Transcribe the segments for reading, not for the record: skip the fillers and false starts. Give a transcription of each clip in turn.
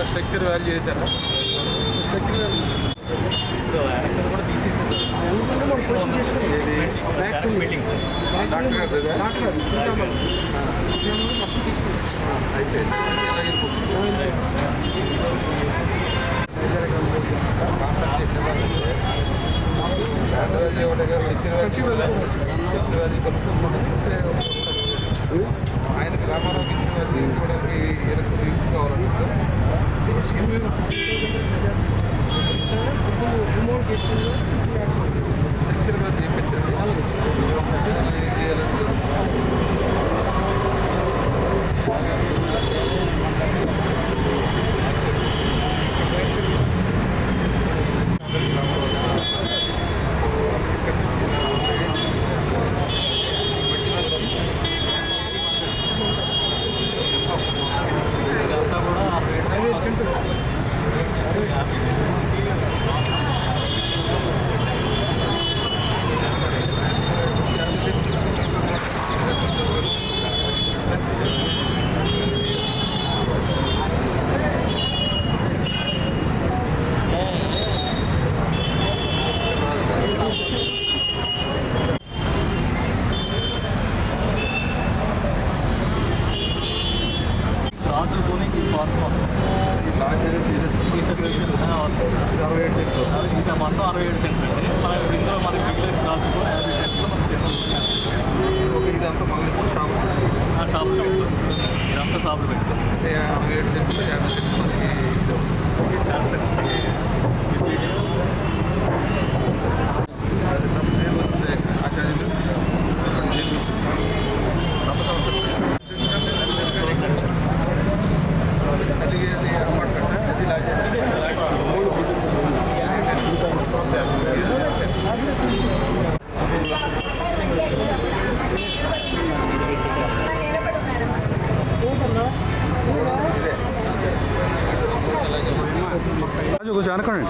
Structure value చేశారా? Structure value కూడా తీసేసారు. అయితే ఆయన గ్రామాలకు ఇవ్వడానికి కావాలంటే ఇంకా మొత్తం 67 సెంట్లు అండి. మనకి ఇందులో మనకి మిగిలిన షాప్లో 50 సెంట్లు మనకి ఇదంతా మళ్ళీ షాపు పెట్టుకోవచ్చు. ఇదంతా షాపులు పెట్టుకోవచ్చు. 67 సెంట్లు 50 సెంట్లు कुछ అనకండి.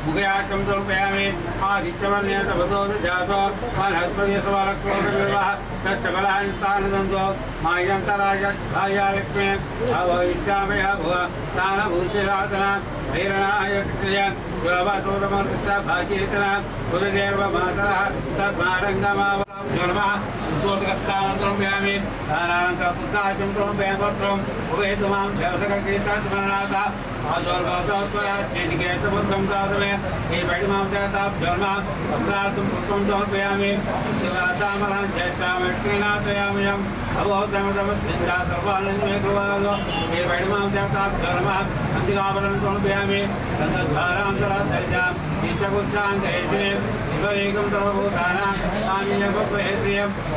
मुगयाचम समर्पयामि आदित्यवर्ण्य तपसो जातो वनस्पतिसवालक्रोधविवाह तस्तकलानि स्थानदन्तो मायन्तराजधायालक्ष्मे अवैष्टामय भुव स्थानभूतिरासना वीरणाय कृत्य गुरवसोदमर्तस्य भाग्येतना गुरुदेवमातरः तद्मारङ्गमाव नमः सूर्यस्तानन्द्रम्यामि अनन्तसुताचं त्वं उभयतुमां जगदगीता स्मरणाता आदर्भवतस्वराज्यनिकेतबुद्धं दातवे समर्पयामि हे वैष्णव देवताभ्योर्मा वस्त्रार्थं पुष्पं समर्पयामि शिवासामलां ज्येष्ठामि क्रीणातयामि अवोधमदमस्मिन्दा सर्वानन्दमे कुर्वन्तो हे वैष्णव देवताभ्योर्मा अन्तिकाभरणं समर्पयामि तद्धारां सराधरिजां इष्टपुत्रां जयश्री शिवैकं सर्वभूतानां स्वामियं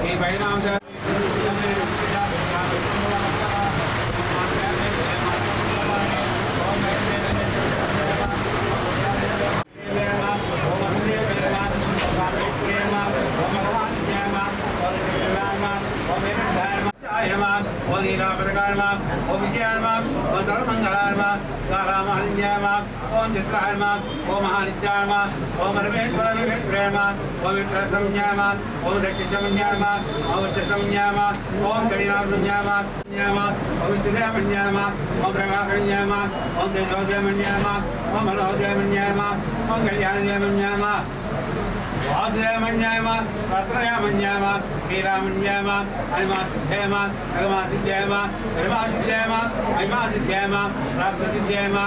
हे वैष्णव ओम चित्रायमा ओम महानित्यायमा ओम रमेश्वरमेश्वरयमा ओम विक्रमसंज्ञायमा ओम दक्षिणसंज्ञायमा ओम उच्चसंज्ञायमा ओम गणिनाथसंज्ञायमा ओम चित्रमन्यायमा ओम ब्रह्माकन्यायमा ओम तेजोदयमन्यायमा ओम मनोदयमन्यायमा ओम कल्याणदयमन्यायमा वासुदेवमन्यायमा रत्रयामन्यायमा वीरामन्यायमा हनुमासिद्ध्ययमा भगवासिद्ध्ययमा धर्मासिद्ध्ययमा महिमासिद्ध्ययमा प्राप्तसिद्ध्ययमा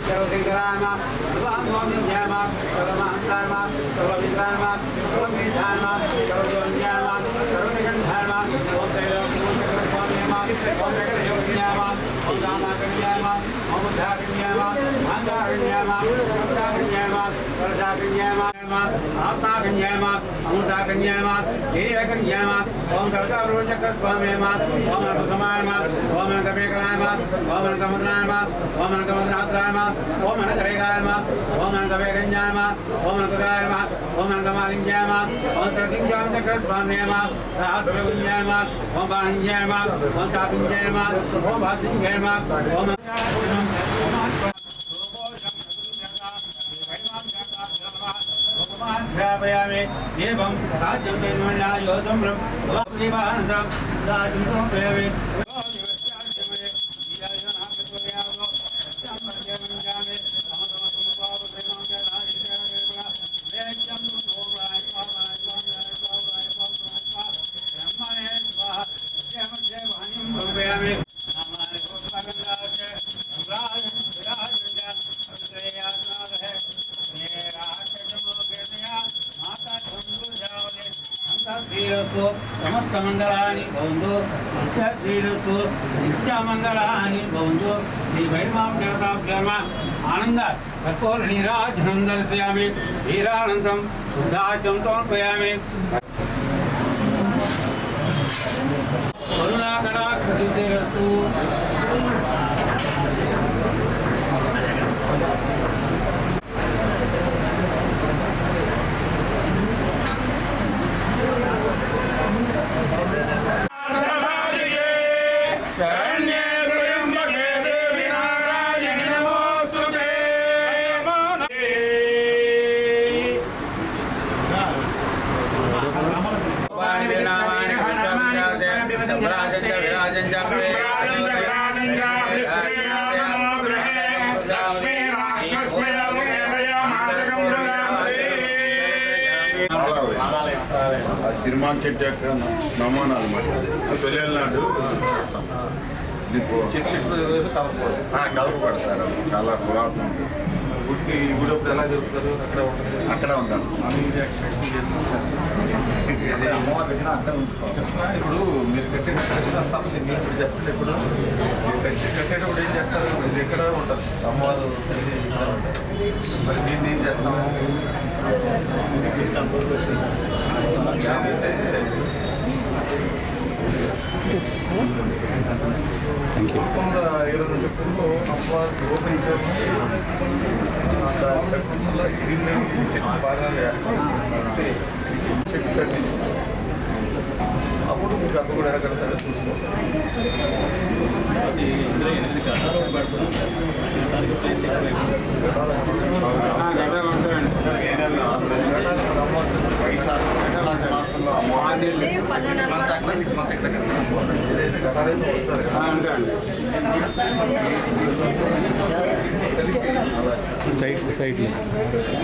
सर्वसिद्धरामा सर्वात्मोदिन्यायमा सर्वमहंसायमा सर्वविद्रायमा सर्वमेधायमा सर्वयोन्यायमा सर्वनिगन्धायमा ओम त्रैलोक्यमोक्षकरस्वाम्यमा ओम जगदयोन्यायमा ओम रामाकन्यायमा ओम बुद्धाकन्यायमा अहंकारकन्यायमा समताकन्यायमा वरदाकन्यायमा आत्माकन्यायमा अमृताकन्यायमा हीरकन्यायमा ओम सर्वकारोचकस्वाम्यमा ओम नरसमायमा ओम नरकमेकलायमा ओम नरकमद्रायमा ओम नरकमद्रात्रायमा ओम नरकरेगायमा ओम नरकवेकन्यायमा ओम नरकगायमा ओम नरकमालिन्यायमा ओम सर्वकिंचामचक्रस्वाम्यमा सहस्रकन्यायमा ओम बाणन्यायमा ओम चापिन्यायमा ओम भासिन्यायमा ओम ध्यायामि देवं राज्यं तेजमन्या योधं ब्रह्मदेवानन्दं राज्यं समर्पयामि समस्त मंगलानि भवन्तु नित्यश्रीरस्तु नित्यमंगलानि भवन्तु श्री वैष्णव देवताभ्यः आनन्द कर्पूरनीराजनं दर्शयामि हीरानन्दं शुद्धाचं समर्पयामि करुणाकटाक्षसिद्धिरस्तु సినిమా చెట్టు నమూనా అనమాట వెళ్ళినాడు కలపబడు సార్ చాలా పురాతనం గుడి గుడి ఎలా జరుగుతారు అక్కడ ఉంటాం ఇప్పుడు మీరు కట్టిన మీరు ఇప్పుడు చెప్పండి ఇప్పుడు కట్టేటప్పుడు ఏం చేస్తారు ఇది ఎక్కడ ఉంటారు అమ్మవారు మరి దీన్ని ఏం చేస్తాము ఇరవై నుంచి పూర్వం అమ్మవారికి ఓపెన్ దీన్ని బాగా అప్పుడు మీకు అప్పుడు కూడా ఎడగలుగుతారో చూసుకోండి అది ఇందులో 8 గంటలు పడుతుంది సైడ్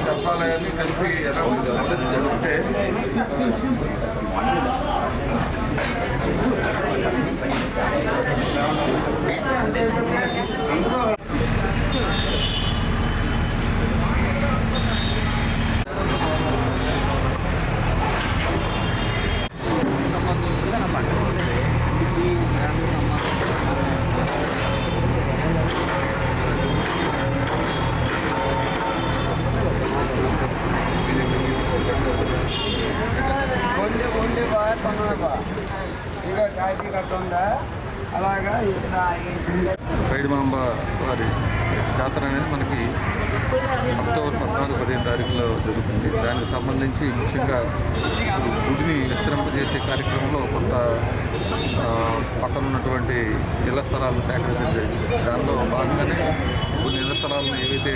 చెప్పాలని కలిపి ఎలా ఉంటుంది కట్టుందా అలాగా ఇక్కడ పైడిమాంబ వారి జాతర అనేది మనకి అక్టోబర్ 14-15 తారీఖులో జరుగుతుంది. దానికి సంబంధించి ముఖ్యంగా గుడిని విస్తరింపజేసే కార్యక్రమంలో కొంత పక్కన ఉన్నటువంటి ఇళ్ల స్థలాలను సేకరించడం జరిగింది. దానిలో భాగంగానే కొన్ని ఇళ్ల స్థలాలను ఏవైతే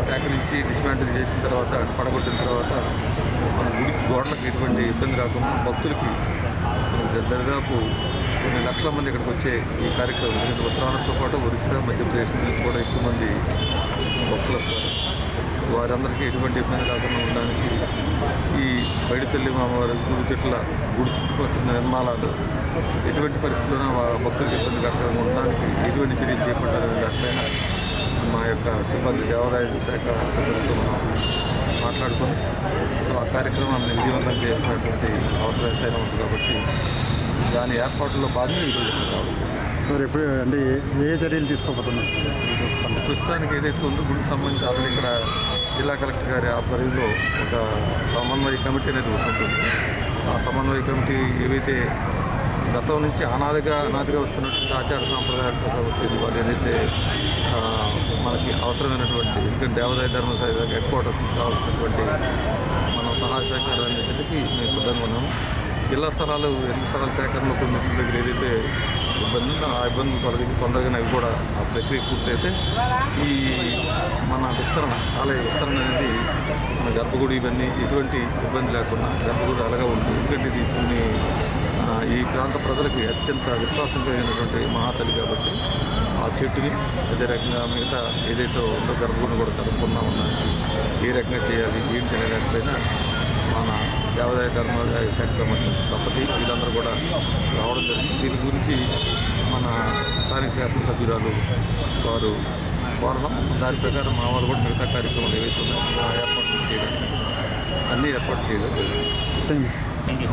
సేకరించి డిస్మాంటిల్ చేసిన తర్వాత పడగొట్టిన తర్వాత మన గుడి గోడలకు ఎటువంటి ఇబ్బంది రాకుండా భక్తులకి దాదాపు కొన్ని లక్షల మంది ఇక్కడికి వచ్చే ఈ కార్యక్రమం ఎందుకంటే ఉత్తరాంధ్రతో పాటు ఒరిస్సా మధ్యప్రదేశ్ నుంచి కూడా ఎక్కువ మంది భక్తులు వస్తారు. వారందరికీ ఎటువంటి ఇబ్బంది రాకుండా ఉండడానికి ఈ పైడితల్లి మామవారి గుడి చుట్టుపక్కల నిర్మాణాలు ఎటువంటి పరిస్థితుల్లో భక్తులకు ఇబ్బంది కలగకుండా ఉండడానికి ఎటువంటి చర్యలు చేపట్టాలని దానిపైన మా యొక్క సిబ్బంది దేవాదాయ శాఖ సిబ్బందితో మనం మాట్లాడుకొని సో ఆ కార్యక్రమాన్ని విజయవంతం చేసినటువంటి అవసరం ఎంతైనా ఉంది కాబట్టి దాని ఏర్పాట్లలో భాగంగా ఈరోజు రావడం. మరి ఎప్పుడు అంటే ఏ చర్యలు తీసుకోబోతున్నారు? ప్రస్తుతానికి ఏదైతే ఉందో గుడికి సంబంధించి ఆల్రెడీ ఇక్కడ జిల్లా కలెక్టర్ గారి ఆధ్వర్యంలో ఒక సమన్వయ కమిటీ అనేది ఉంటుంది. ఆ సమన్వయ కమిటీ ఏవైతే గతం నుంచి అనాదిగా వస్తున్నటువంటి ఆచార సాంప్రదాయాలు కాబట్టి వాళ్ళు ఏదైతే మనకి అవసరమైనటువంటి ఎందుకంటే దేవాదాయ ధర్మశాల హెడ్ క్వార్టర్స్ నుంచి కావాల్సినటువంటి మనం సహాయ సహకారాలన్నింటికి మేము సిద్ధంగా ఉన్నాము. ఇళ్ల స్థలాల సేకరణలో కొన్ని దగ్గర ఏదైతే ఇబ్బంది ఉందో ఆ ఇబ్బందులు తొలగించి తొందరగానే అవి కూడా ఆ ప్రక్రియ పూర్తయితే ఈ మన ఆలయ విస్తరణ అనేది మన గర్భగుడి ఇవన్నీ ఎటువంటి ఇబ్బంది లేకుండా గర్భగుడి అలాగా ఉంటుంది. ఎందుకంటే ఇది కొన్ని ఈ ప్రాంత ప్రజలకి అత్యంత విశ్వాసం కలిగినటువంటి మహాతల్లి కాబట్టి ఆ చెట్టుని అదే రకంగా మిగతా ఏదైతే ఉందో గర్భగుడిని కూడా కలుపుకున్నా ఉన్నానికి ఏ రకంగా చేయాలి ఏంటి అనే దానిపైన మన దేవాదాయ ధర్మాదాయ శాఖ సంబంధించి వీళ్ళందరూ కూడా రావడం జరిగింది. దీని గురించి మన స్థానిక శాసనసభ్యురాలు వారు కోరడం దాని ప్రకారం మా వాళ్ళు కూడా మిగతా కార్యక్రమాలు ఏవైతే ఉన్నాయో ఆ ఏర్పాట్లు చేయడానికి అన్ని ఏర్పాటు చేయడం జరిగింది. Thank you.